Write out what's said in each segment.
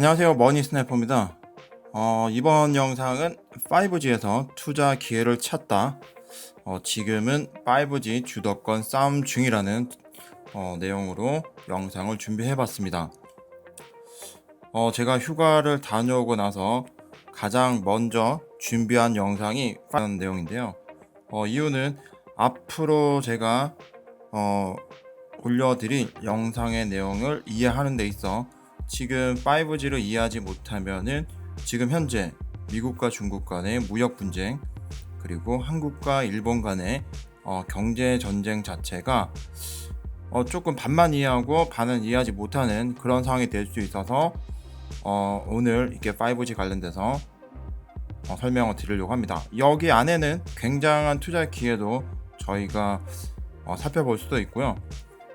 안녕하세요. 머니 스나이퍼입니다. 이번 영상은 5G에서 투자 기회를 찾다. 지금은 5G 주도권 싸움 중이라는 내용으로 영상을 준비해봤습니다. 제가 휴가를 다녀오고 나서 가장 먼저 준비한 영상이 이런 내용인데요. 이유는 앞으로 제가 올려드릴 영상의 내용을 이해하는 데 있어 지금 5G를 이해하지 못하면은 지금 현재 미국과 중국 간의 무역 분쟁, 그리고 한국과 일본 간의 경제 전쟁 자체가 조금 반만 이해하고 반은 이해하지 못하는 그런 상황이 될 수 있어서 오늘 이렇게 5G 관련돼서 설명을 드리려고 합니다. 여기 안에는 굉장한 투자 기회도 저희가 살펴볼 수도 있고요.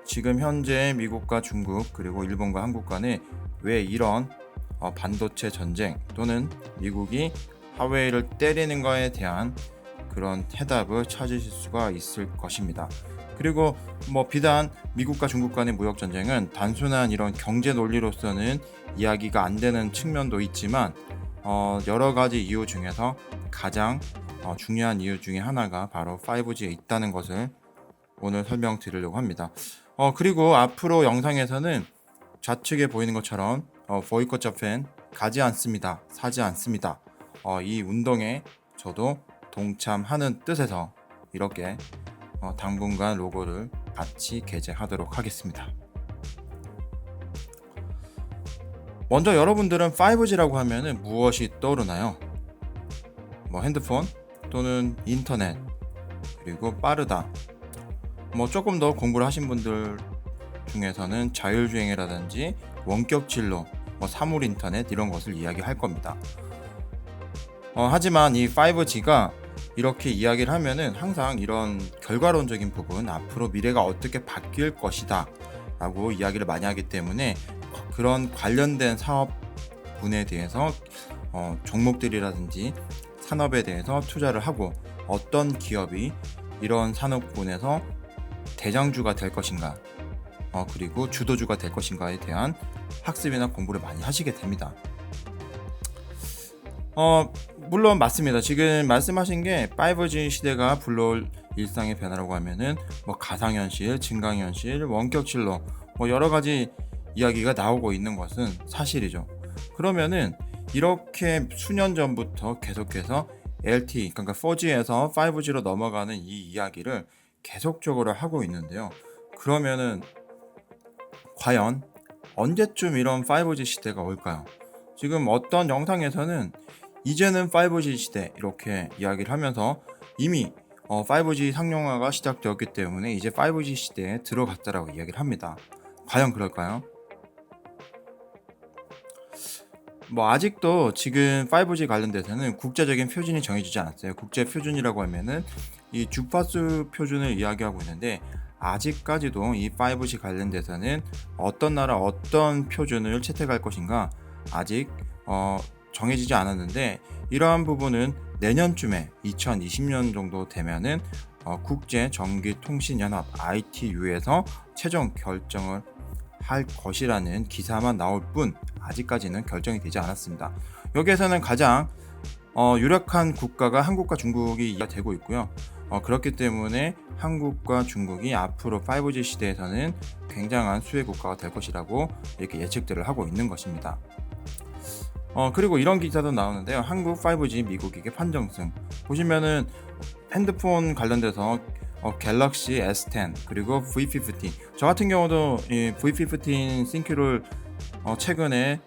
지금 현재 미국과 중국 그리고 일본과 한국 간에 왜 이런 반도체 전쟁 또는 미국이 화웨이를 때리는 거에 대한 그런 해답을 찾으실 수가 있을 것입니다. 그리고 비단 미국과 중국 간의 무역 전쟁은 단순한 이런 경제 논리로서는 이야기가 안 되는 측면도 있지만 여러 가지 이유 중에서 가장 중요한 이유 중에 하나가 바로 5G에 있다는 것을 오늘 설명드리려고 합니다. 그리고 앞으로 영상에서는 좌측에 보이는 것처럼 보이콧 자펜 가지 않습니다. 사지 않습니다. 이 운동에 저도 동참하는 뜻에서 이렇게 당분간 로고를 같이 게재하도록 하겠습니다. 먼저 여러분들은 5G라고 하면은 무엇이 떠오르나요? 핸드폰 또는 인터넷, 그리고 빠르다. 조금 더 공부를 하신 분들 중에서는 자율주행이라든지 원격 진로, 사물 인터넷 이런 것을 이야기할 겁니다. 하지만 이 5G가 이렇게 이야기를 하면은 항상 이런 결과론적인 부분, 앞으로 미래가 어떻게 바뀔 것이다 라고 이야기를 많이 하기 때문에 그런 관련된 사업분에 대해서 종목들이라든지 산업에 대해서 투자를 하고 어떤 기업이 이런 산업군에서 대장주가 될 것인가, 그리고 주도주가 될 것인가에 대한 학습이나 공부를 많이 하시게 됩니다. 물론 맞습니다. 지금 말씀하신 게 5G 시대가 불러올 일상의 변화라고 하면은 가상현실, 증강현실, 원격진로 여러 가지 이야기가 나오고 있는 것은 사실이죠. 그러면은 이렇게 수년 전부터 계속해서 LTE, 그러니까 4G에서 5G로 넘어가는 이 이야기를 계속적으로 하고 있는데요. 그러면은 과연 언제쯤 이런 5G 시대가 올까요? 지금 어떤 영상에서는 이제는 5G 시대 이렇게 이야기를 하면서 이미 5G 상용화가 시작되었기 때문에 이제 5G 시대에 들어갔다라고 이야기를 합니다. 과연 그럴까요? 아직도 지금 5G 관련돼서는 국제적인 표준이 정해지지 않았어요. 국제 표준이라고 하면은 이 주파수 표준을 이야기하고 있는데 아직까지도 이 5G 관련돼서는 어떤 나라 어떤 표준을 채택할 것인가 아직 정해지지 않았는데, 이러한 부분은 내년쯤에 2020년 정도 되면은 국제전기통신연합 ITU에서 최종 결정을 할 것이라는 기사만 나올 뿐 아직까지는 결정이 되지 않았습니다. 여기에서는 가장 유력한 국가가 한국과 중국이 되고 있고요. 그렇기 때문에 한국과 중국이 앞으로 5G 시대에서는 굉장한 수혜 국가가 될 것이라고 이렇게 예측들을 하고 있는 것입니다. 그리고 이런 기사도 나오는데요. 한국 5G 미국에게 판정승. 보시면은 핸드폰 관련돼서 갤럭시 S10 그리고 V15, 저 같은 경우도 이 V15 싱크를 최근에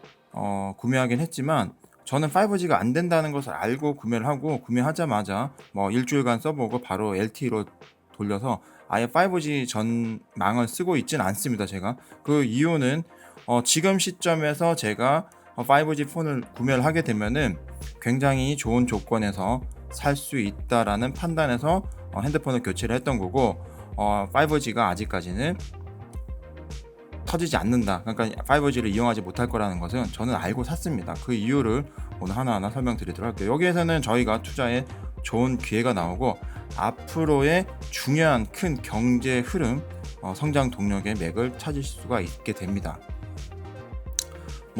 구매하긴 했지만 저는 5G가 안 된다는 것을 알고 구매를 하고, 구매하자마자 일주일간 써보고 바로 LTE로 돌려서 아예 5G 전망을 쓰고 있진 않습니다. 제가 그 이유는 지금 시점에서 제가 5G 폰을 구매를 하게 되면은 굉장히 좋은 조건에서 살 수 있다라는 판단에서 핸드폰을 교체를 했던 거고, 5G가 아직까지는 터지지 않는다, 그러니까 5G를 이용하지 못할 거라는 것은 저는 알고 샀습니다. 그 이유를 오늘 하나하나 설명드리도록 할게요. 여기에서는 저희가 투자에 좋은 기회가 나오고 앞으로의 중요한 큰 경제 흐름, 성장 동력의 맥을 찾으실 수가 있게 됩니다.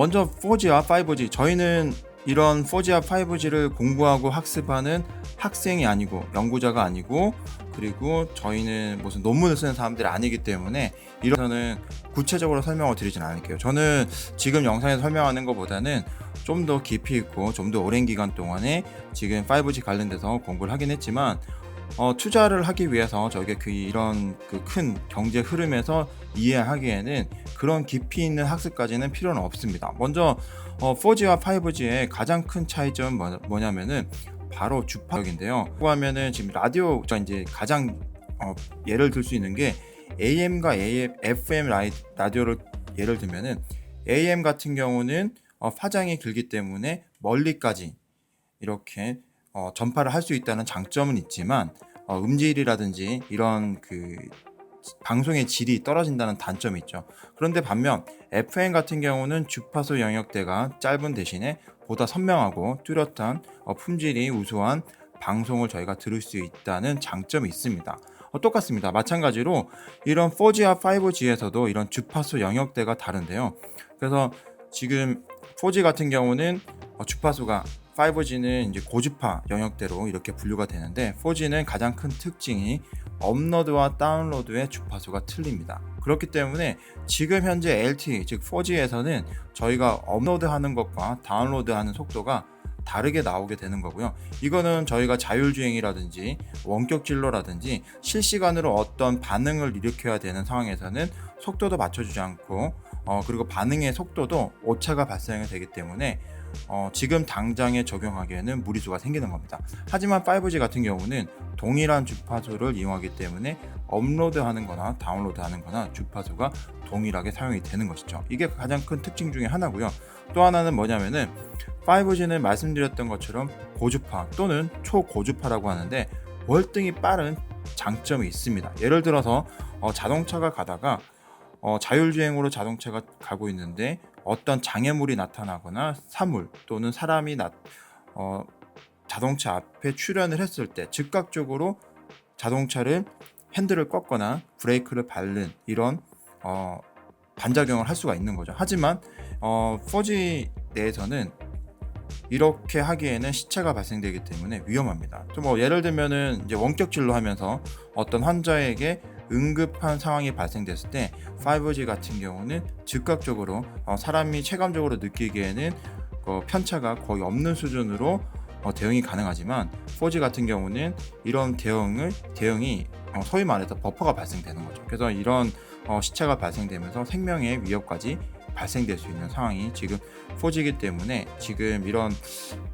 먼저 4G와 5G, 저희는 이런 4G와 5G를 공부하고 학습하는 학생이 아니고 연구자가 아니고, 그리고 저희는 무슨 논문을 쓰는 사람들이 아니기 때문에 이런서는 구체적으로 설명을 드리진 않을게요. 저는 지금 영상에서 설명하는 것보다는 좀 더 깊이 있고 좀 더 오랜 기간 동안에 지금 5G 관련돼서 공부를 하긴 했지만, 투자를 하기 위해서 저희가 이런 큰 경제 흐름에서 이해하기에는 그런 깊이 있는 학습까지는 필요는 없습니다. 먼저 4G와 5G의 가장 큰 차이점은 뭐냐면은 바로 주파력인데요. 하면은 지금 라디오 이제 가장 예를 들 수 있는 게 AM과 FM 라디오를 예를 들면은, AM 같은 경우는 파장이 길기 때문에 멀리까지 이렇게 전파를 할 수 있다는 장점은 있지만, 음질이라든지 이런 방송의 질이 떨어진다는 단점이 있죠. 그런데 반면 FM 같은 경우는 주파수 영역대가 짧은 대신에 보다 선명하고 뚜렷한 품질이 우수한 방송을 저희가 들을 수 있다는 장점이 있습니다. 똑같습니다. 마찬가지로 이런 4G와 5G에서도 이런 주파수 영역대가 다른데요. 그래서 지금 4G 같은 경우는 주파수가, 5G는 이제 고주파 영역대로 이렇게 분류가 되는데, 4G는 가장 큰 특징이 업로드와 다운로드의 주파수가 틀립니다. 그렇기 때문에 지금 현재 LTE 즉 4G에서는 저희가 업로드하는 것과 다운로드하는 속도가 다르게 나오게 되는 거고요. 이거는 저희가 자율주행이라든지 원격 진로라든지 실시간으로 어떤 반응을 일으켜야 되는 상황에서는 속도도 맞춰주지 않고, 그리고 반응의 속도도 오차가 발생이 되기 때문에 지금 당장에 적용하기에는 무리수가 생기는 겁니다. 하지만 5G 같은 경우는 동일한 주파수를 이용하기 때문에 업로드하는 거나 다운로드하는 거나 주파수가 동일하게 사용이 되는 것이죠. 이게 가장 큰 특징 중에 하나고요. 또 하나는 뭐냐면은 5G는 말씀드렸던 것처럼 고주파 또는 초고주파라고 하는데 월등히 빠른 장점이 있습니다. 예를 들어서 자동차가 가다가 자율주행으로 자동차가 가고 있는데 어떤 장애물이 나타나거나 사물 또는 사람이 자동차 앞에 출현을 했을 때 즉각적으로 자동차를 핸들을 꺾거나 브레이크를 밟는 이런 반작용을 할 수가 있는 거죠. 하지만 4G 내에서는 이렇게 하기에는 시차가 발생되기 때문에 위험합니다. 좀 예를 들면은 이제 원격 진료하면서 어떤 환자에게 응급한 상황이 발생됐을 때 5G 같은 경우는 즉각적으로 사람이 체감적으로 느끼기에는 편차가 거의 없는 수준으로 대응이 가능하지만, 4G 같은 경우는 이런 대응이 소위 말해서 버퍼가 발생되는 거죠. 그래서 이런 시차가 발생되면서 생명의 위협까지 발생될 수 있는 상황이 지금 4G이기 때문에 지금 이런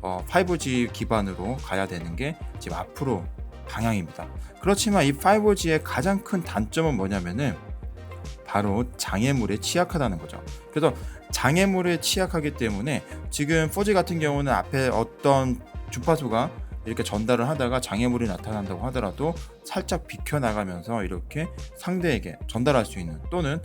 5G 기반으로 가야 되는 게 지금 앞으로 방향입니다. 그렇지만 이 5G의 가장 큰 단점은 뭐냐면은 바로 장애물에 취약하다는 거죠. 그래서 장애물에 취약하기 때문에 지금 4G 같은 경우는 앞에 어떤 주파수가 이렇게 전달을 하다가 장애물이 나타난다고 하더라도 살짝 비켜나가면서 이렇게 상대에게 전달할 수 있는, 또는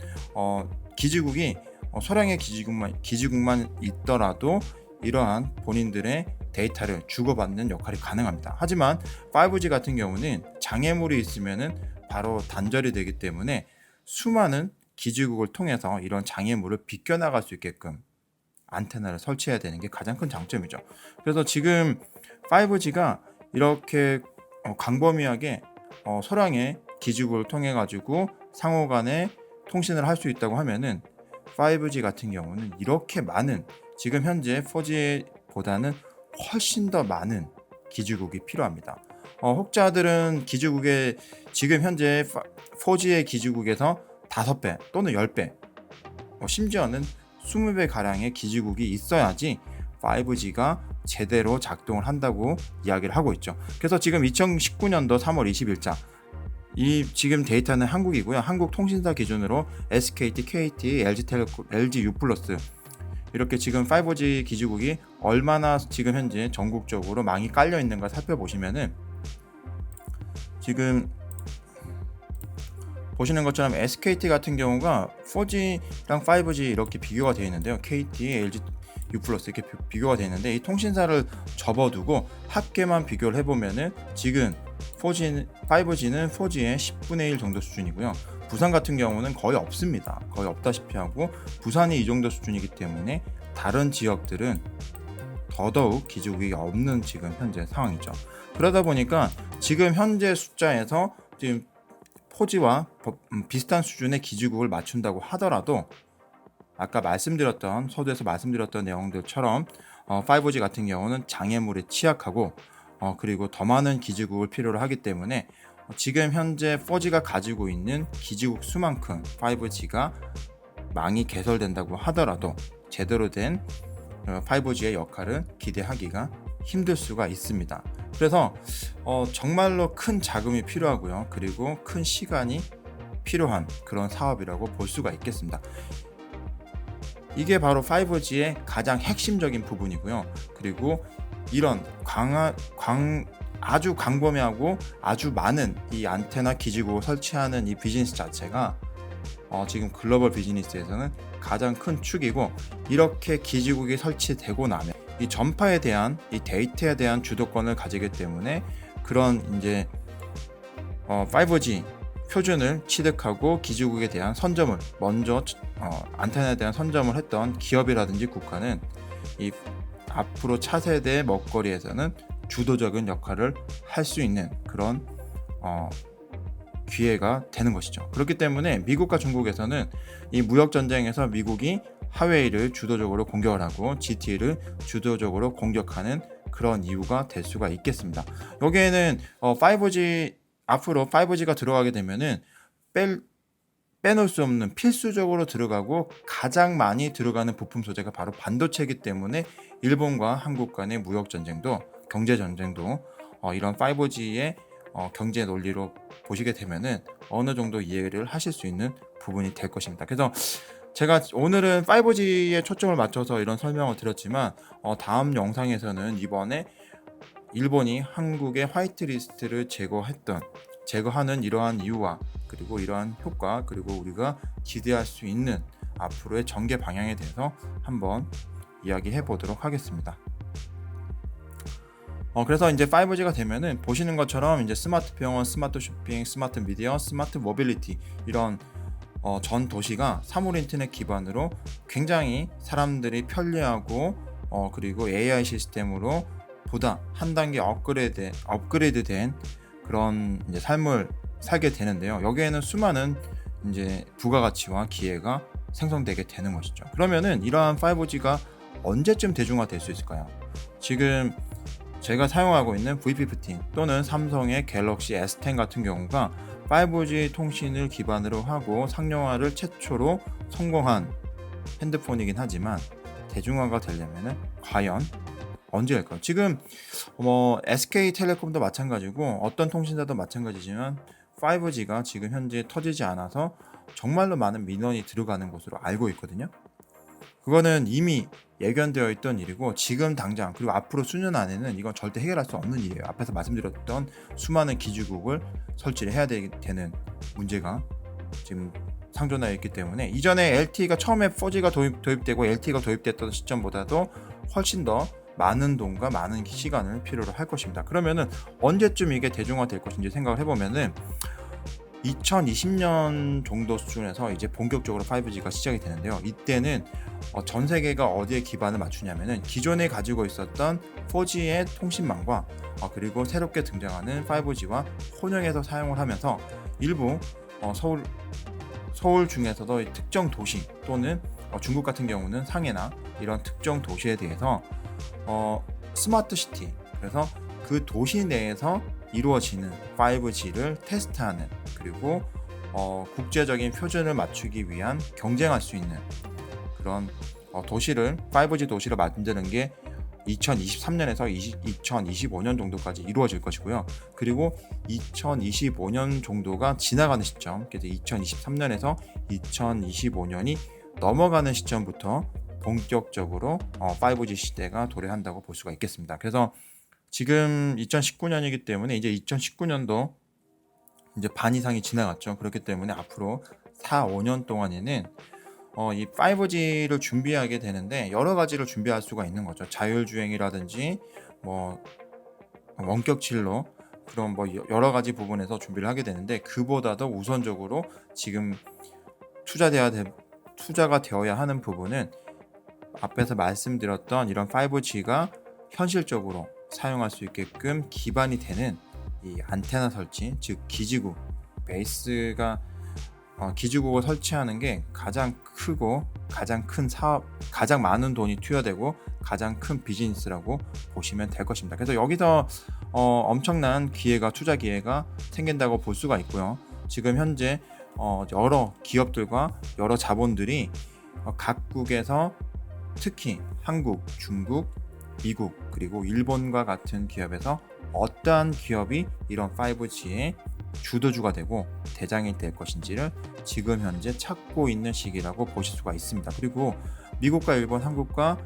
기지국이 소량의 기지국만 있더라도 이러한 본인들의 데이터를 주고받는 역할이 가능합니다. 하지만 5G 같은 경우는 장애물이 있으면은 바로 단절이 되기 때문에 수많은 기지국을 통해서 이런 장애물을 비껴나갈 수 있게끔 안테나를 설치해야 되는 게 가장 큰 장점이죠. 그래서 지금 5G가 이렇게 광범위하게 소량의 기지국을 통해 가지고 상호 간에 통신을 할 수 있다고 하면은 5G 같은 경우는 이렇게 많은, 지금 현재 4G보다는 훨씬 더 많은 기지국이 필요합니다. 혹자들은 기지국에 지금 현재 4G의 기지국에서 5배 또는 10배, 심지어는 20배 가량의 기지국이 있어야지 5G가 제대로 작동을 한다고 이야기를 하고 있죠. 그래서 지금 2019년도 3월 20일자 이 지금 데이터는 한국이고요. 한국통신사 기준으로 SKT, KT, LG U+ 이렇게 지금 5G 기지국이 얼마나 지금 현재 전국적으로 많이 깔려 있는가 살펴보시면은, 지금 보시는 것처럼 SKT 같은 경우가 4G랑 5G 이렇게 비교가 되어 있는데요. KT, LG U+ 이렇게 비교가 되어 있는데, 이 통신사를 접어두고 합계만 비교를 해보면은 지금 5G는 4G의 10분의 1 정도 수준이고요. 부산 같은 경우는 거의 없습니다. 거의 없다시피 하고, 부산이 이 정도 수준이기 때문에 다른 지역들은 더더욱 기지국이 없는 지금 현재 상황이죠. 그러다 보니까 지금 현재 숫자에서 지금 4G와 비슷한 수준의 기지국을 맞춘다고 하더라도 아까 말씀드렸던 서두에서 말씀드렸던 내용들처럼 5G 같은 경우는 장애물에 취약하고 그리고 더 많은 기지국을 필요로 하기 때문에 지금 현재 4G가 가지고 있는 기지국 수만큼 5G가 망이 개설된다고 하더라도 제대로 된 5G의 역할은 기대하기가 힘들 수가 있습니다. 그래서 정말로 큰 자금이 필요하고요. 그리고 큰 시간이 필요한 그런 사업이라고 볼 수가 있겠습니다. 이게 바로 5G의 가장 핵심적인 부분이고요. 그리고 이런 아주 광범위하고 아주 많은 이 안테나 기지국을 설치하는 이 비즈니스 자체가 지금 글로벌 비즈니스에서는 가장 큰 축이고, 이렇게 기지국이 설치되고 나면 이 전파에 대한 이 데이터에 대한 주도권을 가지기 때문에 그런 이제 5G 표준을 취득하고 기지국에 대한 선점을 먼저 안테나에 대한 선점을 했던 기업이라든지 국가는 이 앞으로 차세대의 먹거리에서는 주도적인 역할을 할 수 있는 그런 기회가 되는 것이죠. 그렇기 때문에 미국과 중국에서는 이 무역 전쟁에서 미국이 하웨이를 주도적으로 공격을 하고 GT를 주도적으로 공격하는 그런 이유가 될 수가 있겠습니다. 여기에는 5G 앞으로 5G가 들어가게 되면은 빼놓을 수 없는 필수적으로 들어가고 가장 많이 들어가는 부품 소재가 바로 반도체이기 때문에 일본과 한국 간의 무역 전쟁도 경제 전쟁도 이런 5G의 경제 논리로 보시게 되면은 어느 정도 이해를 하실 수 있는 부분이 될 것입니다. 그래서 제가 오늘은 5G에 초점을 맞춰서 이런 설명을 드렸지만 다음 영상에서는 이번에 일본이 한국의 화이트리스트를 제거하는 이러한 이유와 그리고 이러한 효과, 그리고 우리가 기대할 수 있는 앞으로의 전개 방향에 대해서 한번 이야기해 보도록 하겠습니다. 그래서 이제 5G가 되면은 보시는 것처럼 이제 스마트 병원, 스마트 쇼핑, 스마트 미디어, 스마트 모빌리티 이런 전 도시가 사물 인터넷 기반으로 굉장히 사람들이 편리하고 그리고 AI 시스템으로 보다 한 단계 업그레이드된 그런 이제 삶을 살게 되는데요. 여기에는 수많은 이제 부가가치와 기회가 생성되게 되는 것이죠. 그러면은 이러한 5G가 언제쯤 대중화될 수 있을까요? 지금 제가 사용하고 있는 VP15 또는 삼성의 갤럭시 S10 같은 경우가 5G 통신을 기반으로 하고 상용화를 최초로 성공한 핸드폰이긴 하지만 대중화가 되려면 과연 언제일까요? 지금 SK텔레콤도 마찬가지고 어떤 통신사도 마찬가지지만 5G가 지금 현재 터지지 않아서 정말로 많은 민원이 들어가는 것으로 알고 있거든요. 그거는 이미 예견되어 있던 일이고 지금 당장 그리고 앞으로 수년 안에는 이건 절대 해결할 수 없는 일이에요. 앞에서 말씀드렸던 수많은 기지국을 설치를 해야 되는 문제가 지금 상존하여 있기 때문에 이전에 LTE가 처음에 4G가 도입되고 LTE가 도입됐던 시점보다도 훨씬 더 많은 돈과 많은 시간을 필요로 할 것입니다. 그러면은 언제쯤 이게 대중화될 것인지 생각을 해보면은 2020년 정도 수준에서 이제 본격적으로 5G가 시작이 되는데요. 이때는 전 세계가 어디에 기반을 맞추냐면은 기존에 가지고 있었던 4G의 통신망과 그리고 새롭게 등장하는 5G와 혼용해서 사용을 하면서 일부 서울 중에서도 특정 도시 또는 중국 같은 경우는 상해나 이런 특정 도시에 대해서 스마트 시티, 그래서 그 도시 내에서 이루어지는 5G를 테스트하는, 그리고 국제적인 표준을 맞추기 위한 경쟁할 수 있는 그런 5G 도시를 만드는 게 2023년에서 2025년 정도까지 이루어질 것이고요. 그리고 2025년 정도가 지나가는 시점, 그래서 2023년에서 2025년이 넘어가는 시점부터 본격적으로 5G 시대가 도래한다고 볼 수가 있겠습니다. 그래서 지금 2019년이기 때문에 이제 2019년도 이제 반 이상이 지나갔죠. 그렇기 때문에 앞으로 4, 5년 동안에는 이 5G를 준비하게 되는데 여러 가지를 준비할 수가 있는 거죠. 자율주행이라든지 뭐 원격 진로, 그런 뭐 여러 가지 부분에서 준비를 하게 되는데, 그보다도 우선적으로 지금 투자가 되어야 하는 부분은 앞에서 말씀드렸던 이런 5G가 현실적으로 사용할 수 있게끔 기반이 되는 이 안테나 설치, 즉 기지국, 베이스가 기지국을 설치하는 게 가장 크고 가장 큰 사업, 가장 많은 돈이 투여되고 가장 큰 비즈니스라고 보시면 될 것입니다. 그래서 여기서 엄청난 기회가, 투자 기회가 생긴다고 볼 수가 있고요. 지금 현재 여러 기업들과 여러 자본들이 각국에서 특히 한국, 중국, 미국 그리고 일본과 같은 기업에서 어떠한 기업이 이런 5G의 주도주가 되고 대장이 될 것인지를 지금 현재 찾고 있는 시기라고 보실 수가 있습니다. 그리고 미국과 일본, 한국과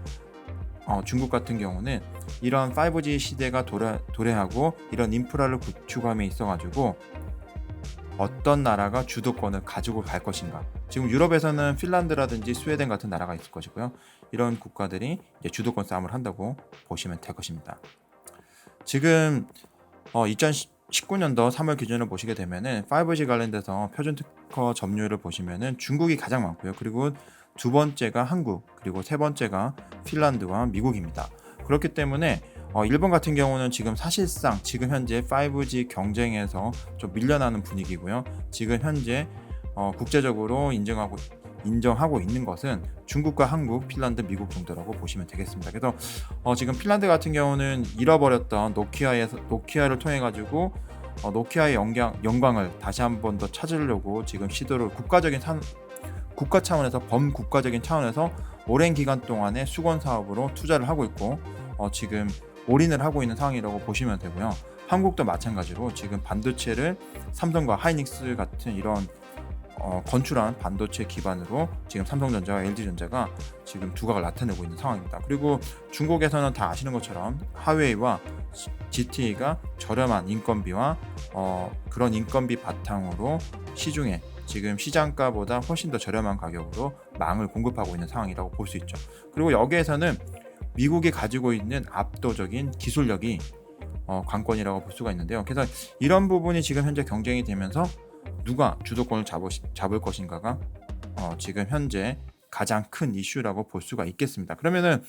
중국 같은 경우는 이런 5G 시대가 도래하고 이런 인프라를 구축함에 있어가지고 어떤 나라가 주도권을 가지고 갈 것인가. 지금 유럽에서는 핀란드라든지 스웨덴 같은 나라가 있을 것이고요. 이런 국가들이 이제 주도권 싸움을 한다고 보시면 될 것입니다. 지금 2019년도 3월 기준을 보시게 되면은 5G 관련돼서 표준 특허 점유율을 보시면은 중국이 가장 많고요. 그리고 두 번째가 한국, 그리고 세 번째가 핀란드와 미국입니다. 그렇기 때문에 일본 같은 경우는 지금 사실상 지금 현재 5G 경쟁에서 좀 밀려나는 분위기고요. 지금 현재 국제적으로 인정하고 있는 것은 중국과 한국, 핀란드, 미국 정도라고 보시면 되겠습니다. 그래서 지금 핀란드 같은 경우는 잃어버렸던 노키아를 통해 가지고 노키아의 영광을 다시 한 번 더 찾으려고 지금 시도를 국가 차원에서 범국가적인 차원에서 오랜 기간 동안의 수건 사업으로 투자를 하고 있고 지금 올인을 하고 있는 상황이라고 보시면 되고요. 한국도 마찬가지로 지금 반도체를 삼성과 하이닉스 같은 이런 건출한 반도체 기반으로 지금 삼성전자와 LG전자가 지금 두각을 나타내고 있는 상황입니다. 그리고 중국에서는 다 아시는 것처럼 화웨이와 ZTE가 저렴한 인건비와 그런 인건비 바탕으로 시중에 지금 시장가보다 훨씬 더 저렴한 가격으로 망을 공급하고 있는 상황이라고 볼 수 있죠. 그리고 여기에서는 미국이 가지고 있는 압도적인 기술력이 관건이라고 볼 수가 있는데요. 그래서 이런 부분이 지금 현재 경쟁이 되면서 누가 주도권을 잡을 것인가가 지금 현재 가장 큰 이슈라고 볼 수가 있겠습니다. 그러면은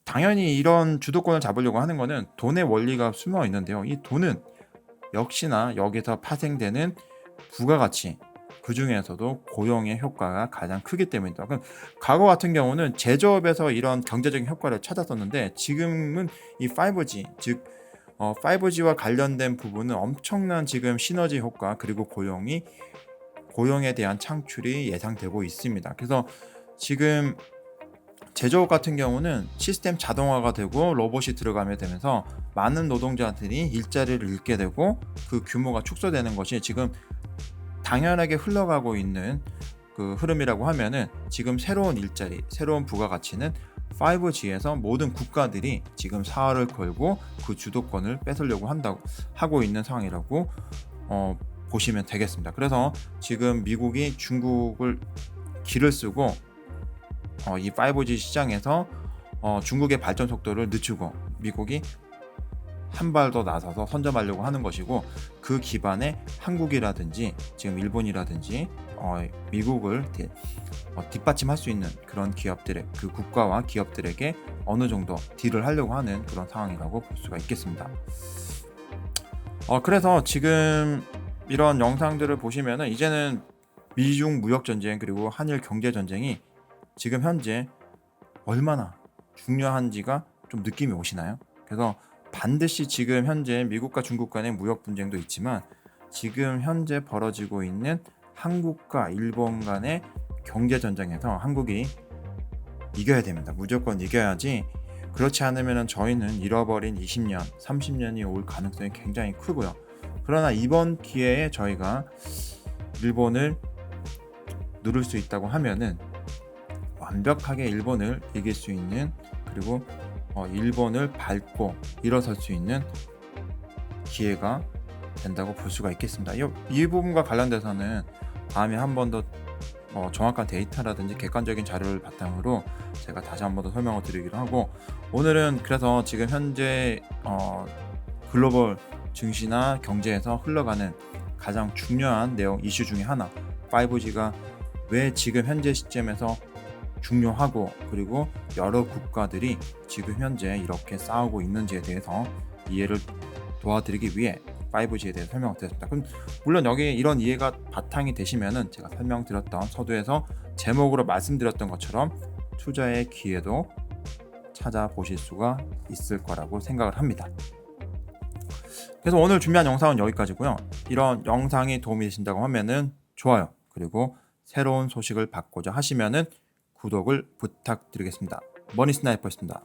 당연히 이런 주도권을 잡으려고 하는 것은 돈의 원리가 숨어 있는데요. 이 돈은 역시나 여기서 파생되는 부가가치, 그 중에서도 고용의 효과가 가장 크기 때문이다. 그럼 과거 같은 경우는 제조업에서 이런 경제적인 효과를 찾았었는데 지금은 이 5G, 즉 5G와 관련된 부분은 엄청난 지금 시너지 효과 그리고 고용에 대한 창출이 예상되고 있습니다. 그래서 지금 제조업 같은 경우는 시스템 자동화가 되고 로봇이 들어가게 되면서 많은 노동자들이 일자리를 잃게 되고 그 규모가 축소되는 것이 지금 당연하게 흘러가고 있는 그 흐름이라고 하면은 지금 새로운 일자리, 새로운 부가가치는 5G에서 모든 국가들이 지금 사활을 걸고 그 주도권을 뺏으려고 하고 있는 상황이라고 보시면 되겠습니다. 그래서 지금 미국이 중국을 기를 쓰고 이 5G 시장에서 중국의 발전 속도를 늦추고 미국이 한 발 더 나서서 선점하려고 하는 것이고 그 기반에 한국이라든지 지금 일본이라든지 미국을 뒷받침할 수 있는 그런 기업들의 그 국가와 기업들에게 어느 정도 딜을 하려고 하는 그런 상황이라고 볼 수가 있겠습니다. 그래서 지금 이런 영상들을 보시면은 이제는 미중 무역 전쟁 그리고 한일 경제 전쟁이 지금 현재 얼마나 중요한지가 좀 느낌이 오시나요? 그래서 반드시 지금 현재 미국과 중국 간의 무역 분쟁도 있지만 지금 현재 벌어지고 있는 한국과 일본 간의 경제 전쟁에서 한국이 이겨야 됩니다. 무조건 이겨야지. 그렇지 않으면 저희는 잃어버린 20년, 30년이 올 가능성이 굉장히 크고요. 그러나 이번 기회에 저희가 일본을 누를 수 있다고 하면은 완벽하게 일본을 이길 수 있는 그리고 일본을 밟고 일어설 수 있는 기회가 된다고 볼 수가 있겠습니다. 이 부분과 관련돼서는 다음에 한 번 더 정확한 데이터라든지 객관적인 자료를 바탕으로 제가 다시 한 번 더 설명을 드리기로 하고 오늘은 그래서 지금 현재 글로벌 증시나 경제에서 흘러가는 가장 중요한 내용 이슈 중에 하나 5G가 왜 지금 현재 시점에서 중요하고 그리고 여러 국가들이 지금 현재 이렇게 싸우고 있는지에 대해서 이해를 도와드리기 위해 5G에 대해 설명을 드렸습니다. 그럼 물론 여기 이런 이해가 바탕이 되시면은 제가 설명드렸던 서두에서 제목으로 말씀드렸던 것처럼 투자의 기회도 찾아보실 수가 있을 거라고 생각을 합니다. 그래서 오늘 준비한 영상은 여기까지고요. 이런 영상이 도움이 되신다고 하면은 좋아요, 그리고 새로운 소식을 받고자 하시면은 구독을 부탁드리겠습니다. 머니 스나이퍼였습니다.